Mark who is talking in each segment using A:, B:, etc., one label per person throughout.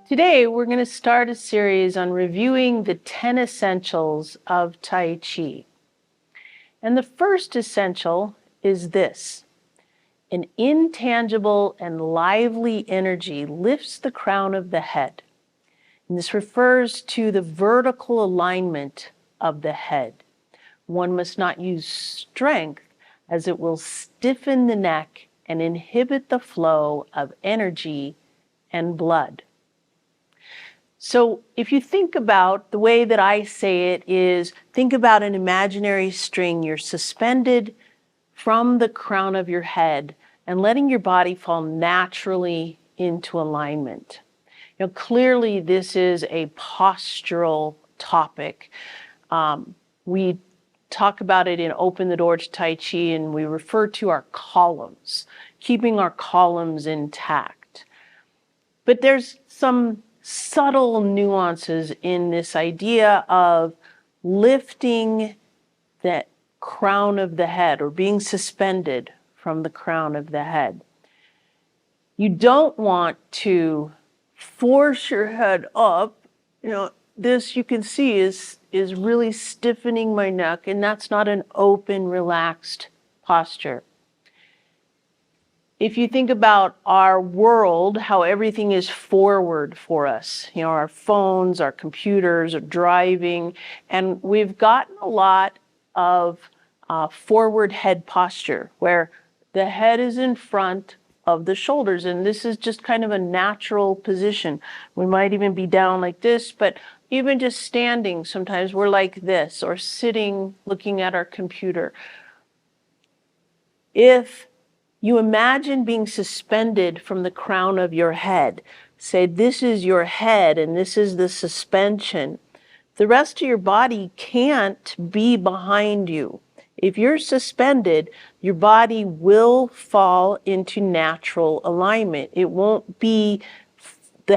A: Today, we're going to start a series on reviewing the 10 essentials of Tai Chi. And the first essential is this: an intangible and lively energy lifts the crown of the head. And this refers to the vertical alignment of the head. One must not use strength, as it will stiffen the neck and inhibit the flow of energy and blood. So if you think about the way that I say it is, think about an imaginary string. You're suspended from the crown of your head and letting your body fall naturally into alignment. Clearly this is a postural topic. We talk about it in Open the Door to Tai Chi, and we refer to our columns, keeping our columns intact. But there's some subtle nuances in this idea of lifting the crown of the head or being suspended from the crown of the head. You don't want to force your head up. This you can see is really stiffening my neck, and that's not an open, relaxed posture. If you think about our world, how everything is forward for us, our phones, our computers, are driving, and we've gotten a lot of forward head posture where the head is in front of the shoulders, and this is just kind of a natural position. We might even be down like this, but even just standing, sometimes we're like this, or sitting looking at our computer. If you imagine being suspended from the crown of your head, say this is your head and this is the suspension, the rest of your body can't be behind you. If you're suspended, your body will fall into natural alignment. The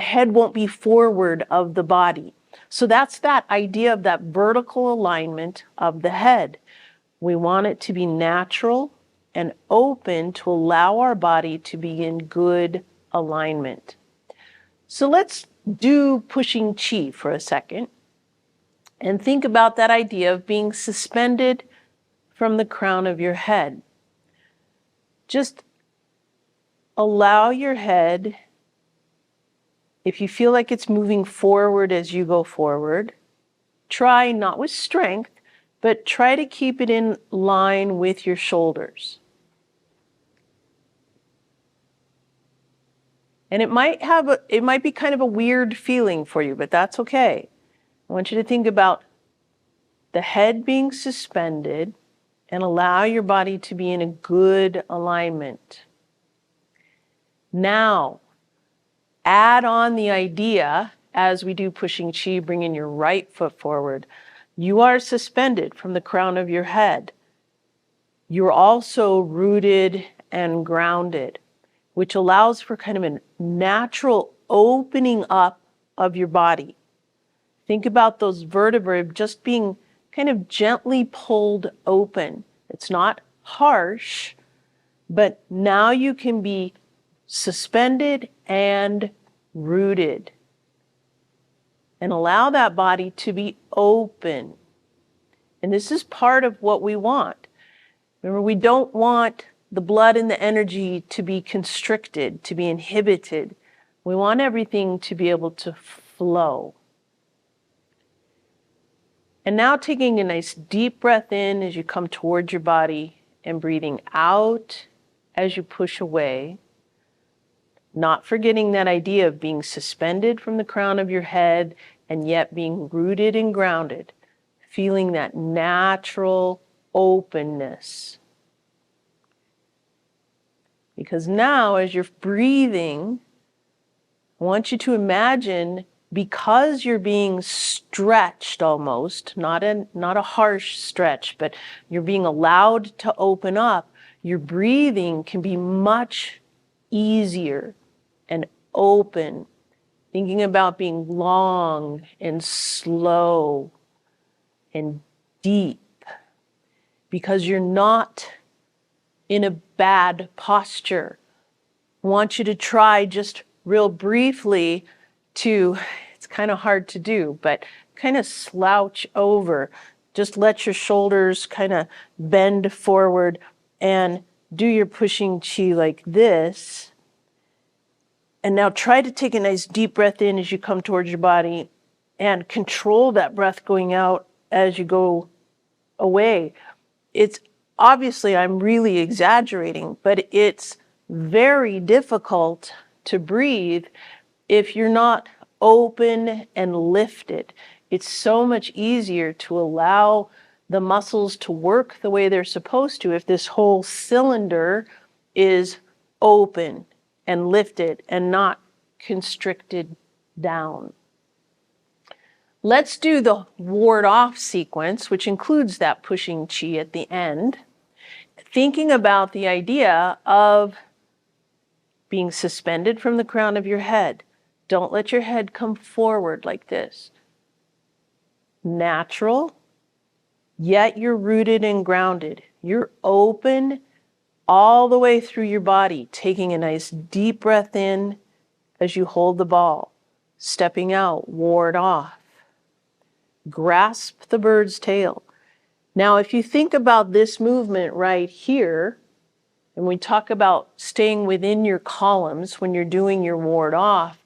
A: head won't be forward of the body. So that's that idea of that vertical alignment of the head. We want it to be natural and open to allow our body to be in good alignment. So let's do pushing chi for a second and think about that idea of being suspended from the crown of your head. Just allow your head, if you feel like it's moving forward as you go forward, try not with strength, but try to keep it in line with your shoulders. And it might be kind of a weird feeling for you, but that's okay. I want you to think about the head being suspended and allow your body to be in a good alignment. Now, add on the idea, as we do pushing chi, bringing your right foot forward. You are suspended from the crown of your head. You're also rooted and grounded, which allows for kind of a natural opening up of your body. Think about those vertebrae just being kind of gently pulled open. It's not harsh, but now you can be suspended and rooted. And allow that body to be open. And this is part of what we want. Remember, we don't want the blood and the energy to be constricted, to be inhibited. We want everything to be able to flow. And now taking a nice deep breath in as you come towards your body and breathing out as you push away. Not forgetting that idea of being suspended from the crown of your head and yet being rooted and grounded. Feeling that natural openness. Because now as you're breathing, I want you to imagine, because you're being stretched almost, not a harsh stretch, but you're being allowed to open up, your breathing can be much easier and open. Thinking about being long and slow and deep, because you're not in a bad posture. I want you to try just real briefly it's kind of hard to do, but kind of slouch over. Just let your shoulders kind of bend forward and do your pushing chi like this. And now try to take a nice deep breath in as you come towards your body and control that breath going out as you go away. It's obviously, I'm really exaggerating, but it's very difficult to breathe if you're not open and lifted. It's so much easier to allow the muscles to work the way they're supposed to if this whole cylinder is open and lifted and not constricted down. Let's do the ward off sequence, which includes that pushing chi at the end, thinking about the idea of being suspended from the crown of your head. Don't let your head come forward like this. Natural, yet you're rooted and grounded. You're open all the way through your body, taking a nice deep breath in as you hold the ball, stepping out, ward off. Grasp the bird's tail. Now, if you think about this movement right here, and we talk about staying within your columns when you're doing your ward off,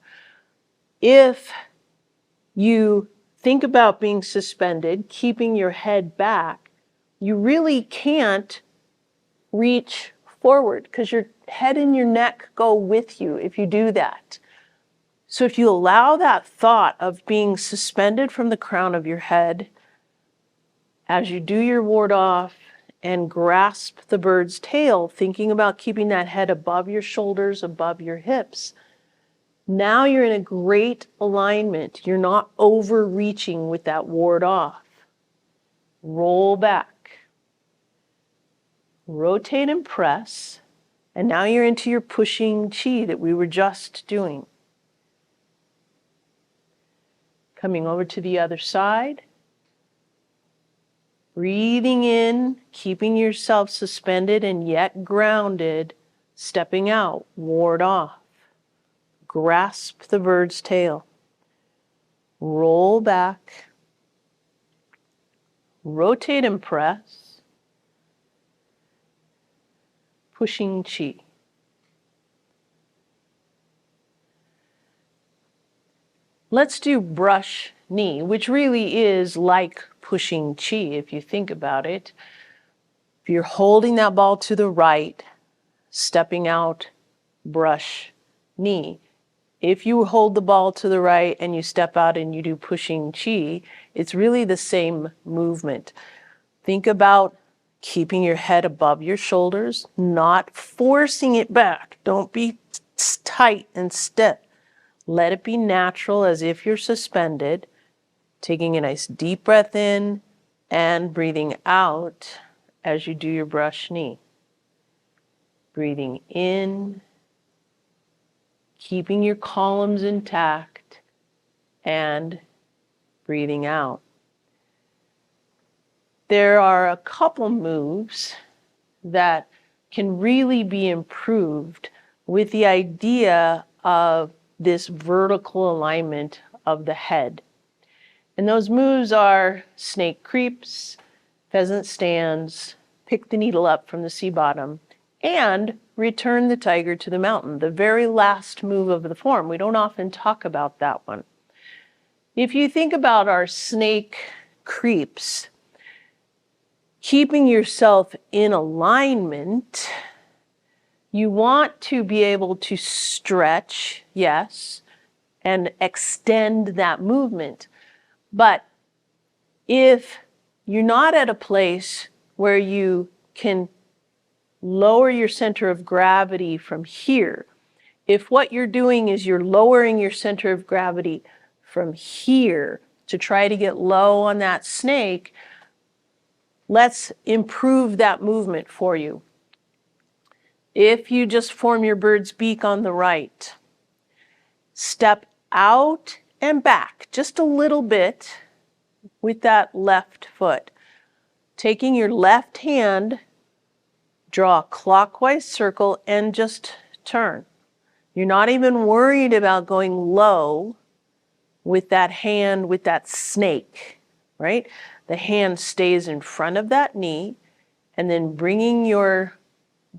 A: if you think about being suspended, keeping your head back, you really can't reach forward because your head and your neck go with you if you do that. So if you allow that thought of being suspended from the crown of your head as you do your ward off and grasp the bird's tail, thinking about keeping that head above your shoulders, above your hips, now you're in a great alignment. You're not overreaching with that ward off. Roll back. Rotate and press. And now you're into your pushing chi that we were just doing. Coming over to the other side. Breathing in, keeping yourself suspended and yet grounded. Stepping out, ward off. Grasp the bird's tail. Roll back. Rotate and press. Pushing chi. Let's do brush knee, which really is like pushing chi if you think about it. If you're holding that ball to the right, stepping out, brush knee. If you hold the ball to the right and you step out and you do pushing chi, it's really the same movement. Think about keeping your head above your shoulders, not forcing it back. Don't be tight and stiff. Let it be natural as if you're suspended, taking a nice deep breath in and breathing out as you do your brush knee. Breathing in, keeping your columns intact, and breathing out. There are a couple moves that can really be improved with the idea of this vertical alignment of the head. And those moves are snake creeps, pheasant stands, pick the needle up from the sea bottom, and return the tiger to the mountain, the very last move of the form. We don't often talk about that one. If you think about our snake creeps, keeping yourself in alignment, you want to be able to stretch, yes, and extend that movement. But if you're not at a place where you can lower your center of gravity from here, if what you're doing is you're lowering your center of gravity from here to try to get low on that snake, let's improve that movement for you. If you just form your bird's beak on the right, step out and back just a little bit with that left foot. Taking your left hand, draw a clockwise circle and just turn. You're not even worried about going low with that hand, with that snake, right? The hand stays in front of that knee, and then bringing your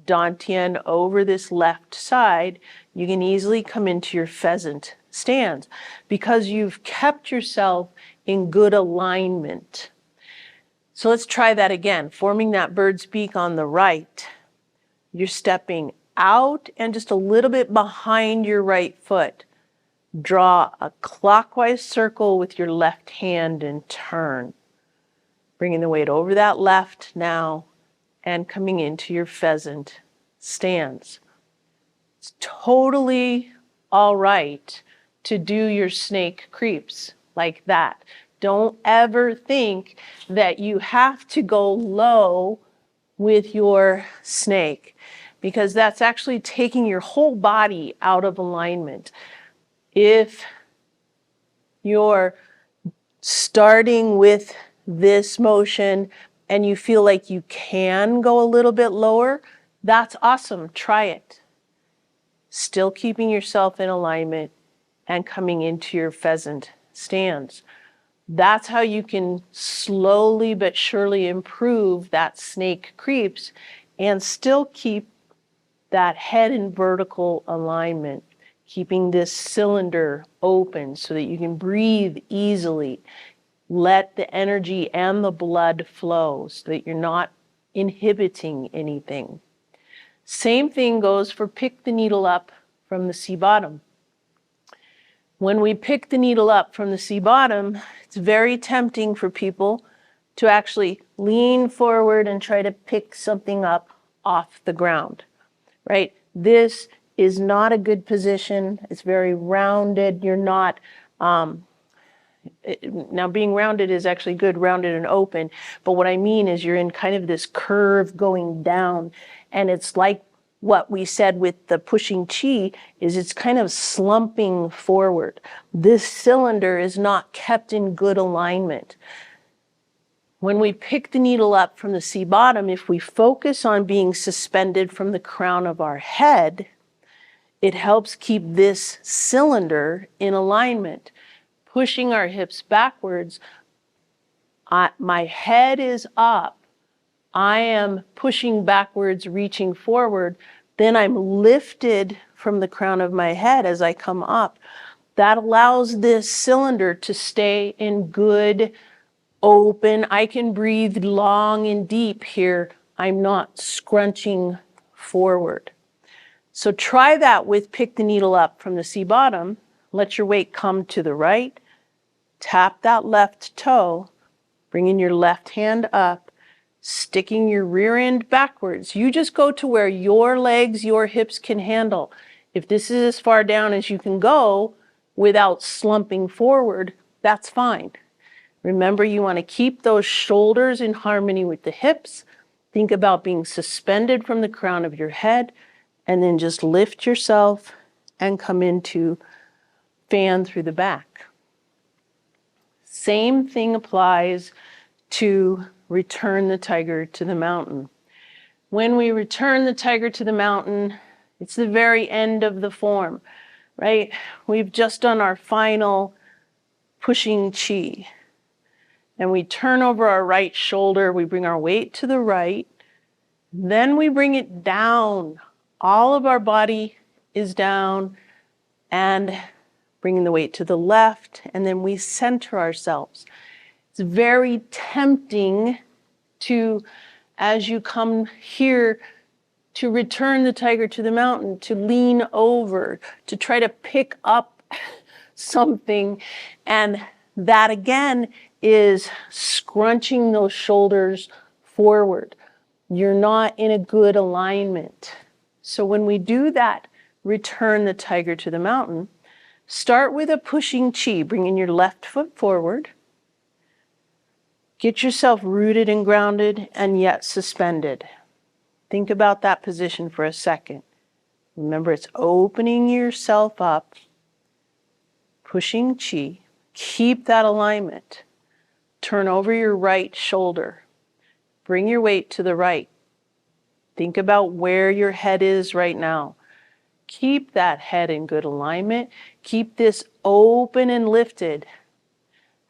A: Dantian over this left side, you can easily come into your pheasant stance because you've kept yourself in good alignment. So let's try that again. Forming that bird's beak on the right, you're stepping out and just a little bit behind your right foot. Draw a clockwise circle with your left hand and turn. Bringing the weight over that left now and coming into your pheasant stance. It's totally all right to do your snake creeps like that. Don't ever think that you have to go low with your snake, because that's actually taking your whole body out of alignment. If you're starting with this motion and you feel like you can go a little bit lower, that's awesome. Try it. Still keeping yourself in alignment and coming into your pheasant stance. That's how you can slowly but surely improve that snake creeps and still keep that head in vertical alignment, keeping this cylinder open so that you can breathe easily. Let the energy and the blood flow so that you're not inhibiting anything. Same thing goes for pick the needle up from the sea bottom. When we pick the needle up from the sea bottom, it's very tempting for people to actually lean forward and try to pick something up off the ground, right? This is not a good position. It's very rounded. You're not, now being rounded is actually good, rounded and open, but what I mean is you're in kind of this curve going down, and it's like what we said with the pushing chi is it's kind of slumping forward. This cylinder is not kept in good alignment. When we pick the needle up from the sea bottom, if we focus on being suspended from the crown of our head, it helps keep this cylinder in alignment. Pushing our hips backwards, my head is up. I am pushing backwards, reaching forward. Then I'm lifted from the crown of my head as I come up. That allows this cylinder to stay in good, open. I can breathe long and deep here. I'm not scrunching forward. So try that with pick the needle up from the sea bottom. Let your weight come to the right. Tap that left toe, bringing your left hand up, sticking your rear end backwards. You just go to where your legs, your hips can handle. If this is as far down as you can go without slumping forward, that's fine. Remember, you want to keep those shoulders in harmony with the hips. Think about being suspended from the crown of your head, and then just lift yourself and come into fan through the back. Same thing applies to return the tiger to the mountain. When we return the tiger to the mountain, it's the very end of the form, right? We've just done our final pushing chi. And we turn over our right shoulder, we bring our weight to the right, then we bring it down. All of our body is down, and bringing the weight to the left, and then we center ourselves. It's very tempting to, as you come here, to return the tiger to the mountain, to lean over, to try to pick up something. And that again is scrunching those shoulders forward. You're not in a good alignment. So when we do that, return the tiger to the mountain, start with a pushing chi, bringing your left foot forward. Get yourself rooted and grounded and yet suspended. Think about that position for a second. Remember, it's opening yourself up, pushing chi. Keep that alignment. Turn over your right shoulder. Bring your weight to the right. Think about where your head is right now. Keep that head in good alignment. Keep this open and lifted.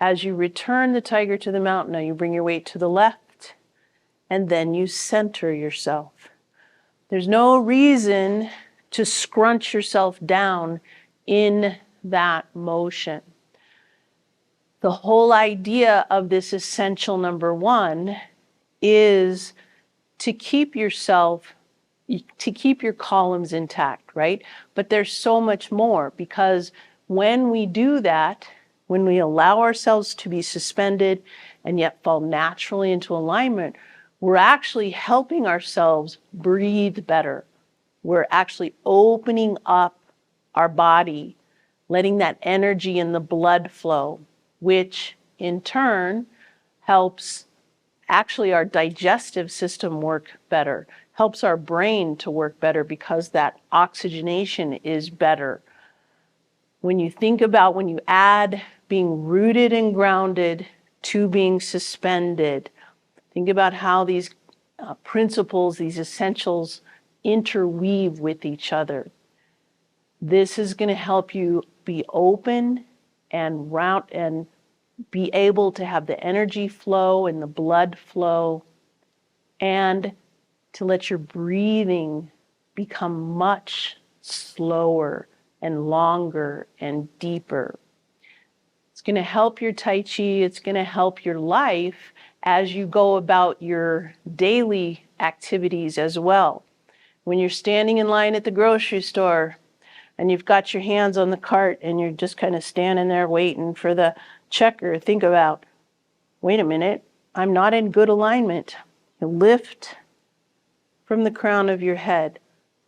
A: As you return the tiger to the mountain, now you bring your weight to the left, and then you center yourself. There's no reason to scrunch yourself down in that motion. The whole idea of this essential number one is to keep yourself, to keep your columns intact, right? But there's so much more, because when we do that, when we allow ourselves to be suspended and yet fall naturally into alignment, we're actually helping ourselves breathe better. We're actually opening up our body, letting that energy in the blood flow, which in turn helps actually our digestive system work better, helps our brain to work better because that oxygenation is better. When you think about, when you add being rooted and grounded to being suspended, think about how these principles, these essentials interweave with each other. This is going to help you be open and round and be able to have the energy flow and the blood flow, and to let your breathing become much slower and longer and deeper. It's going to help your Tai Chi. It's going to help your life as you go about your daily activities as well. When you're standing in line at the grocery store and you've got your hands on the cart and you're just kind of standing there waiting for the checker, think about, wait a minute, I'm not in good alignment. You lift from the crown of your head.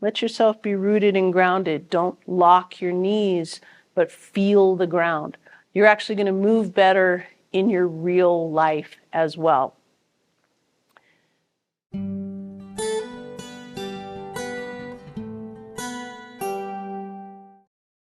A: Let yourself be rooted and grounded. Don't lock your knees, but feel the ground. You're actually going to move better in your real life as well.